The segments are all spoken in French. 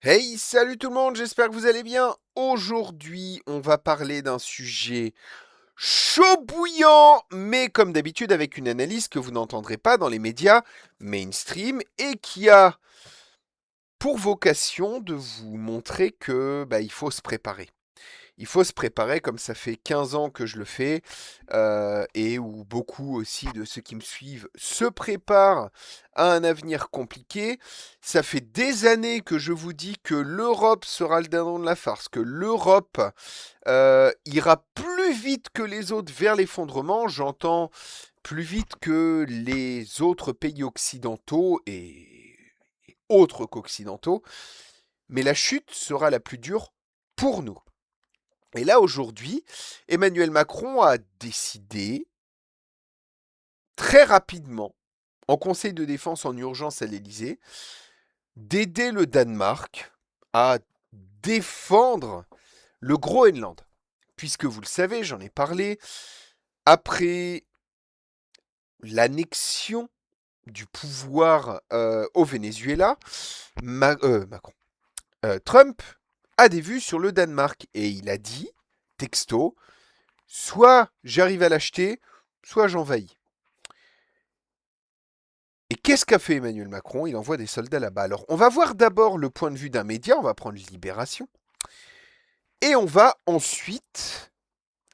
Hey, salut tout le monde, j'espère que vous allez bien. Aujourd'hui, on va parler d'un sujet chaud bouillant, mais comme d'habitude avec une analyse que vous n'entendrez pas dans les médias mainstream et qui a pour vocation de vous montrer que il faut se préparer. Il faut se préparer, comme ça fait 15 ans que je le fais, et où beaucoup aussi de ceux qui me suivent se préparent à un avenir compliqué. Ça fait des années que je vous dis que l'Europe sera le dindon de la farce, que l'Europe ira plus vite que les autres vers l'effondrement. J'entends plus vite que les autres pays occidentaux et autres qu'occidentaux, mais la chute sera la plus dure pour nous. Et là, aujourd'hui, Emmanuel Macron a décidé très rapidement, en Conseil de défense en urgence à l'Élysée, d'aider le Danemark à défendre le Groenland. Puisque vous le savez, j'en ai parlé, après l'annexion du pouvoir au Venezuela, Macron, Trump a des vues sur le Danemark et il a dit, texto, soit j'arrive à l'acheter, soit j'envahis. Et qu'est-ce qu'a fait Emmanuel Macron? Il envoie des soldats là-bas. Alors, on va voir d'abord le point de vue d'un média, on va prendre Libération, et on va ensuite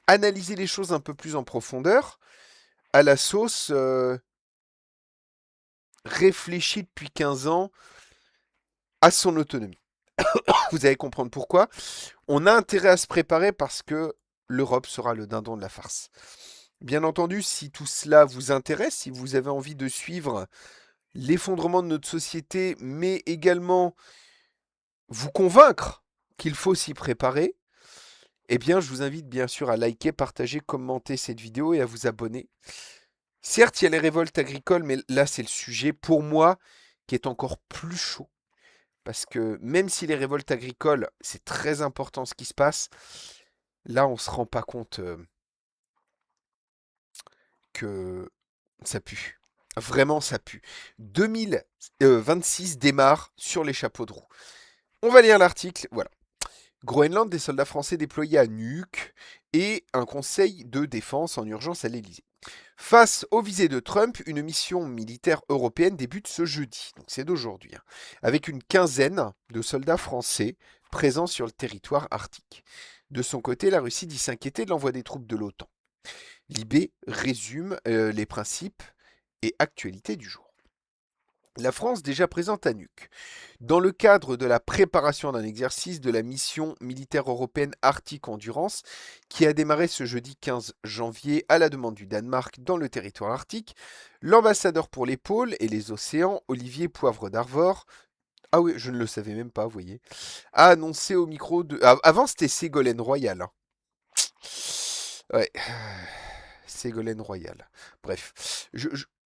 analyser les choses un peu plus en profondeur, à la sauce réfléchie depuis 15 ans à son autonomie. Vous allez comprendre pourquoi. On a intérêt à se préparer parce que l'Europe sera le dindon de la farce. Bien entendu, si tout cela vous intéresse, si vous avez envie de suivre l'effondrement de notre société, mais également vous convaincre qu'il faut s'y préparer, eh bien, je vous invite bien sûr à liker, partager, commenter cette vidéo et à vous abonner. Certes, il y a les révoltes agricoles, mais là, c'est le sujet, pour moi, qui est encore plus chaud. Parce que même si les révoltes agricoles, c'est très important ce qui se passe, là, on ne se rend pas compte que ça pue. Vraiment, ça pue. 2026 démarre sur les chapeaux de roue. On va lire l'article, voilà. Groenland, des soldats français déployés à Nuuk et un conseil de défense en urgence à l'Elysée. Face aux visées de Trump, une mission militaire européenne débute ce jeudi, donc c'est d'aujourd'hui, avec une quinzaine de soldats français présents sur le territoire arctique. De son côté, la Russie dit s'inquiéter de l'envoi des troupes de l'OTAN. Libé résume les principes et actualités du jour. La France déjà présente à Nuuk. Dans le cadre de la préparation d'un exercice de la mission militaire européenne Arctique Endurance, qui a démarré ce jeudi 15 janvier à la demande du Danemark dans le territoire arctique, l'ambassadeur pour les pôles et les océans, Olivier Poivre d'Arvor, ah oui, je ne le savais même pas, vous voyez, a annoncé au micro de... Avant, c'était Ségolène Royal. Hein. Ouais. Ségolène Royal. Bref,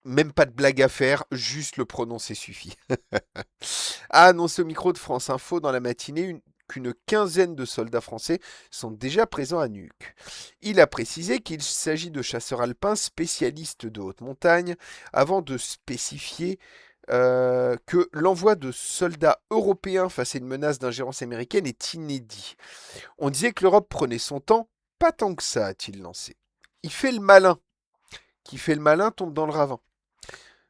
même pas de blague à faire, juste le prononcer suffit. A annoncé au micro de France Info dans la matinée qu'une quinzaine de soldats français sont déjà présents à Nuuk. Il a précisé qu'il s'agit de chasseurs alpins spécialistes de haute montagne, avant de spécifier que l'envoi de soldats européens face à une menace d'ingérence américaine est inédit. On disait que l'Europe prenait son temps, pas tant que ça, a-t-il lancé. Il fait le malin. Qui fait le malin tombe dans le ravin.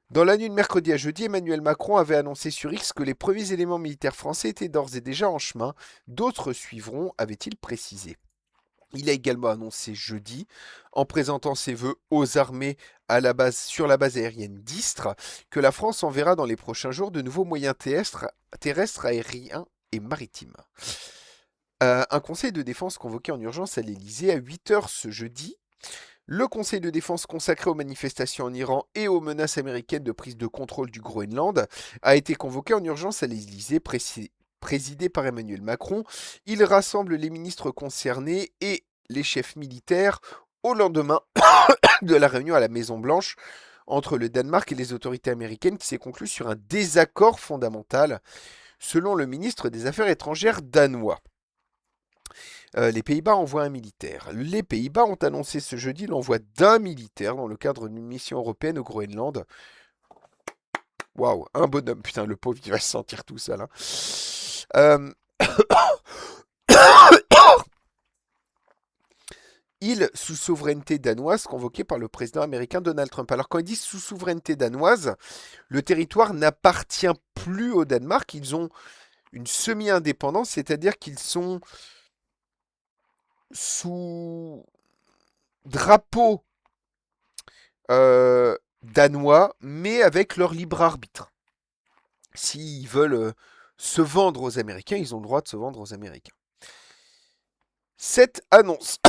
Dans la nuit de mercredi à jeudi, Emmanuel Macron avait annoncé sur X que les premiers éléments militaires français étaient d'ores et déjà en chemin. D'autres suivront, avait-il précisé. Il a également annoncé jeudi, en présentant ses vœux aux armées sur la base aérienne d'Istres, que la France enverra dans les prochains jours de nouveaux moyens terrestres, aériens et maritimes. Un conseil de défense convoqué en urgence à l'Elysée à 8 h ce jeudi. Le conseil de défense consacré aux manifestations en Iran et aux menaces américaines de prise de contrôle du Groenland a été convoqué en urgence à l'Élysée, présidé par Emmanuel Macron. Il rassemble les ministres concernés et les chefs militaires au lendemain de la réunion à la Maison-Blanche entre le Danemark et les autorités américaines qui s'est conclue sur un désaccord fondamental, selon le ministre des Affaires étrangères danois. Les Pays-Bas envoient un militaire. Les Pays-Bas ont annoncé ce jeudi l'envoi d'un militaire dans le cadre d'une mission européenne au Groenland. Waouh, un bonhomme. Putain, le pauvre, il va se sentir tout seul, hein. Euh, île sous souveraineté danoise convoquée par le président américain Donald Trump. Alors quand ils disent sous souveraineté danoise, le territoire n'appartient plus au Danemark, ils ont une semi-indépendance, c'est-à-dire qu'ils sont sous drapeau danois, mais avec leur libre arbitre. S'ils veulent se vendre aux Américains, ils ont le droit de se vendre aux Américains. Cette annonce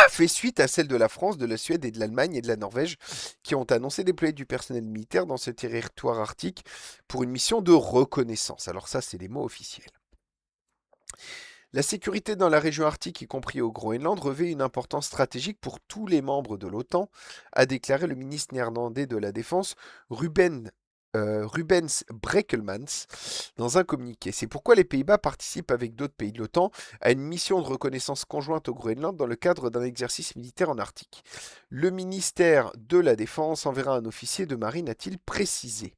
fait suite à celle de la France, de la Suède et de l'Allemagne et de la Norvège qui ont annoncé déployer du personnel militaire dans ce territoire arctique pour une mission de reconnaissance. Alors ça, c'est les mots officiels. La sécurité dans la région arctique, y compris au Groenland, revêt une importance stratégique pour tous les membres de l'OTAN, a déclaré le ministre néerlandais de la Défense Rubens Brekelmans dans un communiqué. C'est pourquoi les Pays-Bas participent avec d'autres pays de l'OTAN à une mission de reconnaissance conjointe au Groenland dans le cadre d'un exercice militaire en Arctique. Le ministère de la Défense enverra un officier de marine, a-t-il précisé.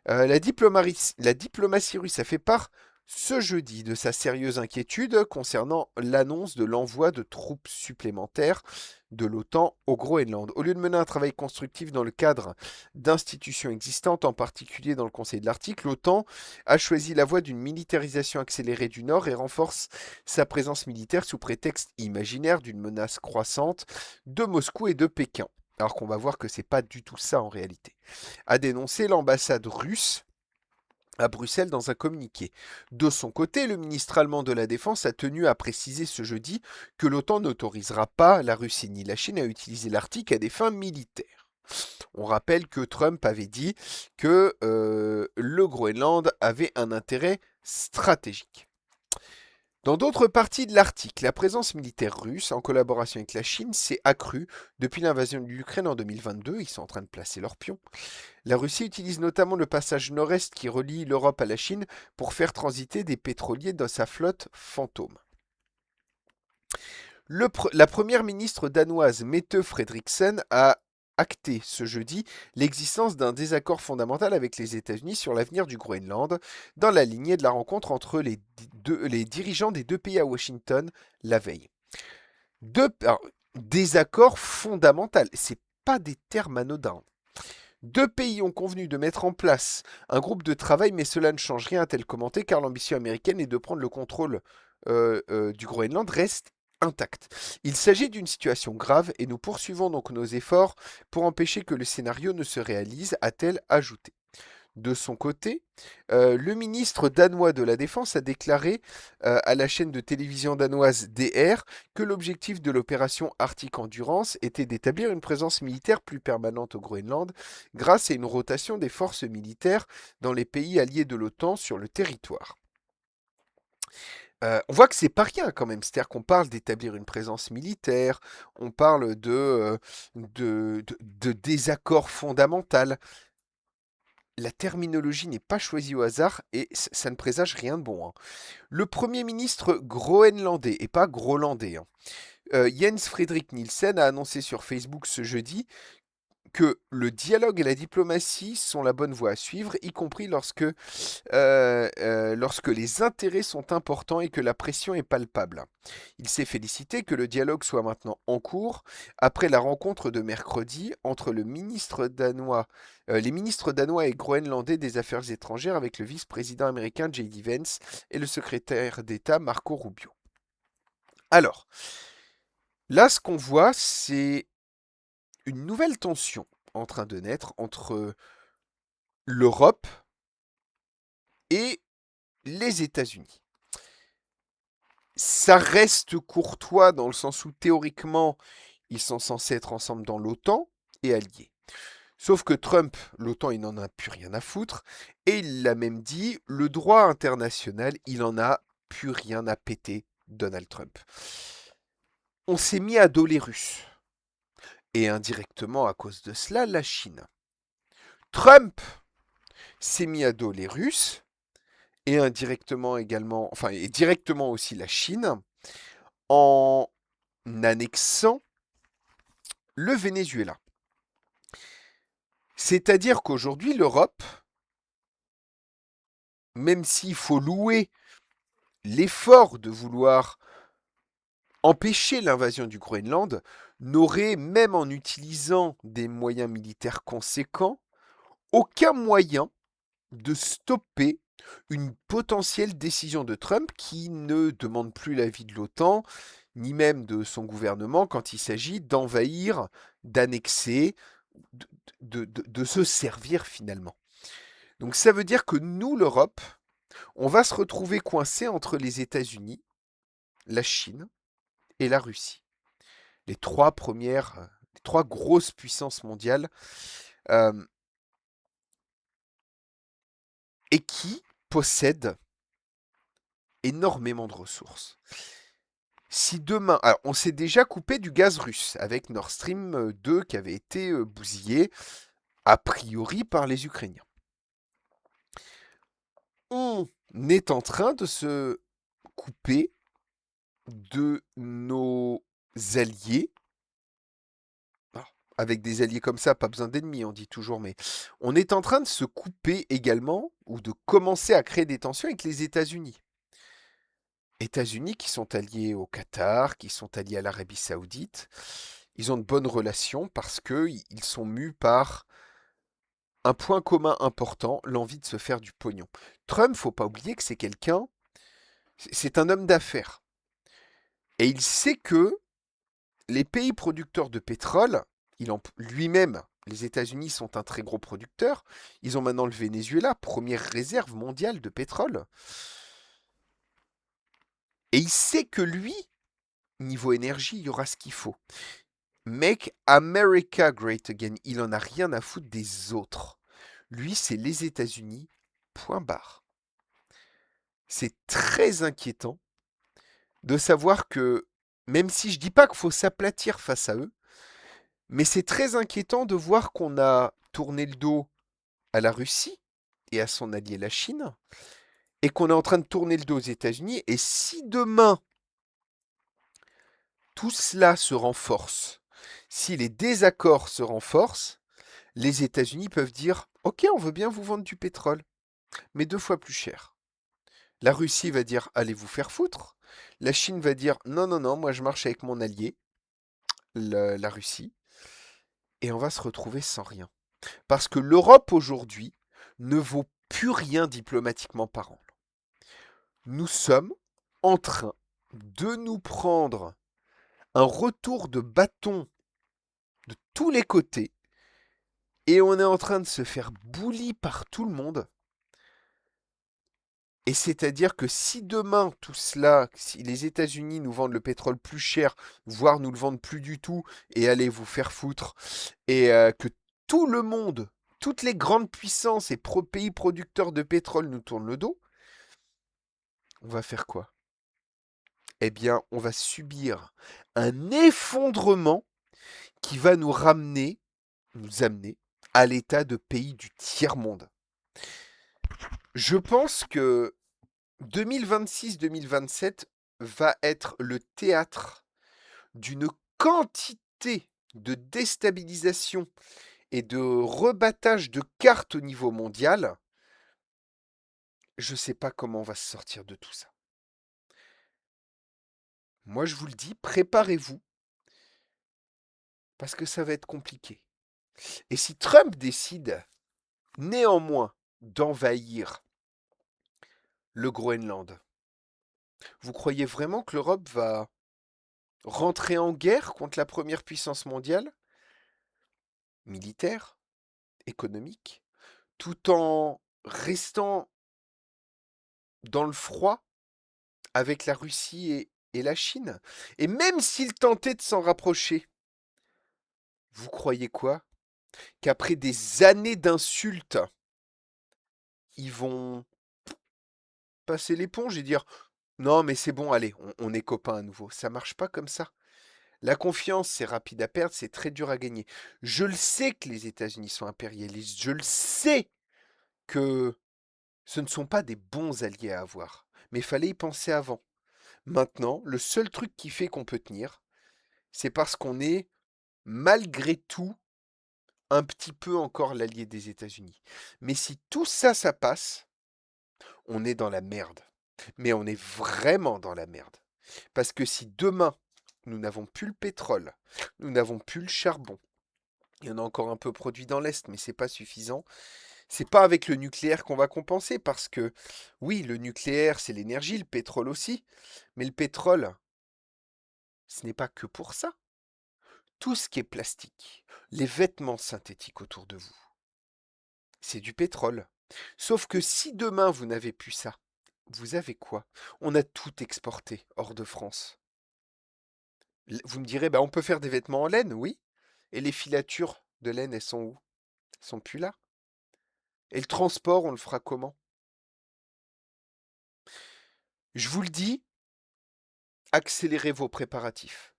La diplomatie russe a fait part ce jeudi de sa sérieuse inquiétude concernant l'annonce de l'envoi de troupes supplémentaires de l'OTAN au Groenland. Au lieu de mener un travail constructif dans le cadre d'institutions existantes, en particulier dans le Conseil de l'Arctique, l'OTAN a choisi la voie d'une militarisation accélérée du Nord et renforce sa présence militaire sous prétexte imaginaire d'une menace croissante de Moscou et de Pékin. Alors qu'on va voir que c'est pas du tout ça en réalité, a dénoncé l'ambassade russe à Bruxelles dans un communiqué. De son côté, le ministre allemand de la Défense a tenu à préciser ce jeudi que l'OTAN n'autorisera pas la Russie ni la Chine à utiliser l'Arctique à des fins militaires. On rappelle que Trump avait dit que le Groenland avait un intérêt stratégique. Dans d'autres parties de l'Arctique, la présence militaire russe, en collaboration avec la Chine, s'est accrue depuis l'invasion de l'Ukraine en 2022. Ils sont en train de placer leurs pions. La Russie utilise notamment le passage nord-est qui relie l'Europe à la Chine pour faire transiter des pétroliers dans sa flotte fantôme. La première ministre danoise Mette Frederiksen a acté ce jeudi l'existence d'un désaccord fondamental avec les États-Unis sur l'avenir du Groenland, dans la lignée de la rencontre entre les dirigeants des deux pays à Washington la veille. Désaccord fondamental, c'est pas des termes anodins. Deux pays ont convenu de mettre en place un groupe de travail, mais cela ne change rien, a-t-elle commenté, car l'ambition américaine est de prendre le contrôle du Groenland reste intacte. Il s'agit d'une situation grave et nous poursuivons donc nos efforts pour empêcher que le scénario ne se réalise, a-t-elle ajouté. De son côté, le ministre danois de la Défense a déclaré à la chaîne de télévision danoise DR que l'objectif de l'opération Arctic Endurance était d'établir une présence militaire plus permanente au Groenland grâce à une rotation des forces militaires dans les pays alliés de l'OTAN sur le territoire. On voit que c'est pas rien quand même, c'est-à-dire qu'on parle d'établir une présence militaire, on parle de désaccord fondamental. La terminologie n'est pas choisie au hasard et ça ne présage rien de bon, hein. Le Premier ministre groenlandais, et pas grolandais, hein, Jens Frederik Nielsen a annoncé sur Facebook ce jeudi que le dialogue et la diplomatie sont la bonne voie à suivre, y compris lorsque les intérêts sont importants et que la pression est palpable. Il s'est félicité que le dialogue soit maintenant en cours après la rencontre de mercredi entre les ministres danois et groenlandais des Affaires étrangères avec le vice-président américain J.D. Vance et le secrétaire d'État Marco Rubio. Alors, là, ce qu'on voit, c'est une nouvelle tension en train de naître entre l'Europe et les États-Unis. Ça reste courtois dans le sens où théoriquement, ils sont censés être ensemble dans l'OTAN et alliés. Sauf que Trump, l'OTAN, il n'en a plus rien à foutre, et il l'a même dit, le droit international, il n'en a plus rien à péter, Donald Trump. On s'est mis à dos les Russes. Et indirectement, à cause de cela, la Chine. Trump s'est mis à dos les Russes, et indirectement également, enfin, et directement aussi la Chine, en annexant le Venezuela. C'est-à-dire qu'aujourd'hui, l'Europe, même s'il faut louer l'effort de vouloir empêcher l'invasion du Groenland, n'aurait, même en utilisant des moyens militaires conséquents, aucun moyen de stopper une potentielle décision de Trump qui ne demande plus l'avis de l'OTAN, ni même de son gouvernement quand il s'agit d'envahir, d'annexer, de, de se servir finalement. Donc ça veut dire que nous, l'Europe, on va se retrouver coincé entre les États-Unis, la Chine et la Russie. Les trois grosses puissances mondiales, euh, et qui possèdent énormément de ressources. Si demain, alors on s'est déjà coupé du gaz russe avec Nord Stream 2 qui avait été bousillé a priori par les Ukrainiens. On est en train de se couper de nos alliés. Alors, avec des alliés comme ça, pas besoin d'ennemis, on dit toujours, mais on est en train de se couper également ou de commencer à créer des tensions avec les États-Unis. États-Unis qui sont alliés au Qatar, qui sont alliés à l'Arabie Saoudite. Ils ont de bonnes relations parce qu'ils sont mus par un point commun important, l'envie de se faire du pognon. Trump, faut pas oublier que c'est quelqu'un, c'est un homme d'affaires. Et il sait que les pays producteurs de pétrole, lui-même, les États-Unis sont un très gros producteur. Ils ont maintenant le Venezuela, première réserve mondiale de pétrole. Et il sait que lui, niveau énergie, il y aura ce qu'il faut. Make America Great Again. Il en a rien à foutre des autres. Lui, c'est les États-Unis, point barre. C'est très inquiétant de savoir que, même si je dis pas qu'il faut s'aplatir face à eux, mais c'est très inquiétant de voir qu'on a tourné le dos à la Russie et à son allié la Chine, et qu'on est en train de tourner le dos aux États-Unis. Et si demain, tout cela se renforce, si les désaccords se renforcent, les États-Unis peuvent dire OK, on veut bien vous vendre du pétrole, mais 2 fois plus cher. La Russie va dire allez vous faire foutre. La Chine va dire non, non, non, moi je marche avec mon allié, la Russie, et on va se retrouver sans rien. Parce que l'Europe aujourd'hui ne vaut plus rien diplomatiquement parlant. Nous sommes en train de nous prendre un retour de bâton de tous les côtés, et on est en train de se faire bully par tout le monde. Et c'est-à-dire que si demain tout cela, si les États-Unis nous vendent le pétrole plus cher, voire nous le vendent plus du tout, et allez vous faire foutre, et que tout le monde, toutes les grandes puissances et pays producteurs de pétrole nous tournent le dos, on va faire quoi? Eh bien, on va subir un effondrement qui va nous amener à l'état de pays du tiers-monde. Je pense que 2026-2027 va être le théâtre d'une quantité de déstabilisation et de rebattage de cartes au niveau mondial. Je ne sais pas comment on va se sortir de tout ça. Moi, je vous le dis, préparez-vous, parce que ça va être compliqué. Et si Trump décide néanmoins d'envahir le Groenland, vous croyez vraiment que l'Europe va rentrer en guerre contre la première puissance mondiale, militaire, économique, tout en restant dans le froid avec la Russie et la Chine? Et même s'ils tentaient de s'en rapprocher, vous croyez quoi? Qu'après des années d'insultes, ils vont passer l'éponge et dire non mais c'est bon, allez, on est copains à nouveau. Ça marche pas comme ça. La confiance, c'est rapide à perdre, c'est très dur à gagner. Je le sais que les États-Unis sont impérialistes, je le sais que ce ne sont pas des bons alliés à avoir, mais il fallait y penser avant. Maintenant, le seul truc qui fait qu'on peut tenir, c'est parce qu'on est malgré tout un petit peu encore l'allié des États-Unis. Mais si tout ça, ça passe, on est dans la merde. Mais on est vraiment dans la merde. Parce que si demain, nous n'avons plus le pétrole, nous n'avons plus le charbon, il y en a encore un peu produit dans l'Est, mais c'est pas suffisant. C'est pas avec le nucléaire qu'on va compenser, parce que oui, le nucléaire, c'est l'énergie, le pétrole aussi. Mais le pétrole, ce n'est pas que pour ça. Tout ce qui est plastique, les vêtements synthétiques autour de vous, c'est du pétrole. Sauf que si demain vous n'avez plus ça, vous avez quoi? On a tout exporté hors de France. Vous me direz, bah, on peut faire des vêtements en laine, oui. Et les filatures de laine, elles sont où? Elles sont plus là. Et le transport, on le fera comment? Je vous le dis, accélérez vos préparatifs.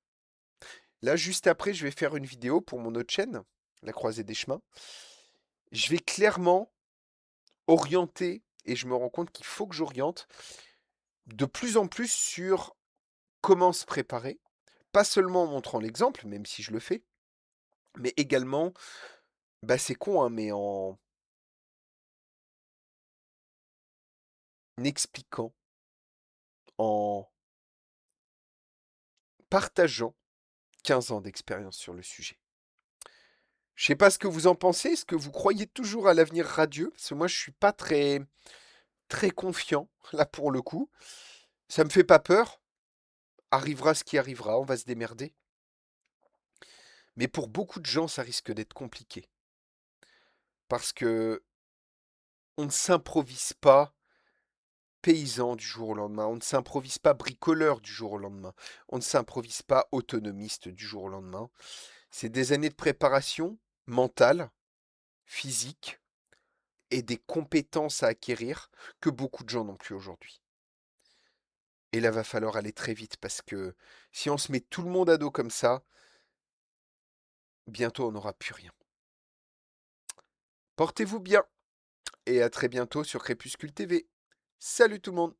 Là, juste après, je vais faire une vidéo pour mon autre chaîne, La Croisée des Chemins. Je vais clairement orienter, et je me rends compte qu'il faut que j'oriente de plus en plus sur comment se préparer, pas seulement en montrant l'exemple, même si je le fais, mais également, bah c'est con, hein, mais en expliquant, en partageant 15 ans d'expérience sur le sujet. Je sais pas ce que vous en pensez, est-ce que vous croyez toujours à l'avenir radieux? Parce que moi, je suis pas très confiant, là, pour le coup. Ça me fait pas peur. Arrivera ce qui arrivera, on va se démerder. Mais pour beaucoup de gens, ça risque d'être compliqué. Parce que on ne s'improvise pas paysan du jour au lendemain, on ne s'improvise pas bricoleur du jour au lendemain, on ne s'improvise pas autonomiste du jour au lendemain. C'est des années de préparation mentale, physique et des compétences à acquérir que beaucoup de gens n'ont plus aujourd'hui. Et là, va falloir aller très vite parce que si on se met tout le monde à dos comme ça, bientôt on n'aura plus rien. Portez-vous bien et à très bientôt sur Crépuscule TV. Salut tout le monde!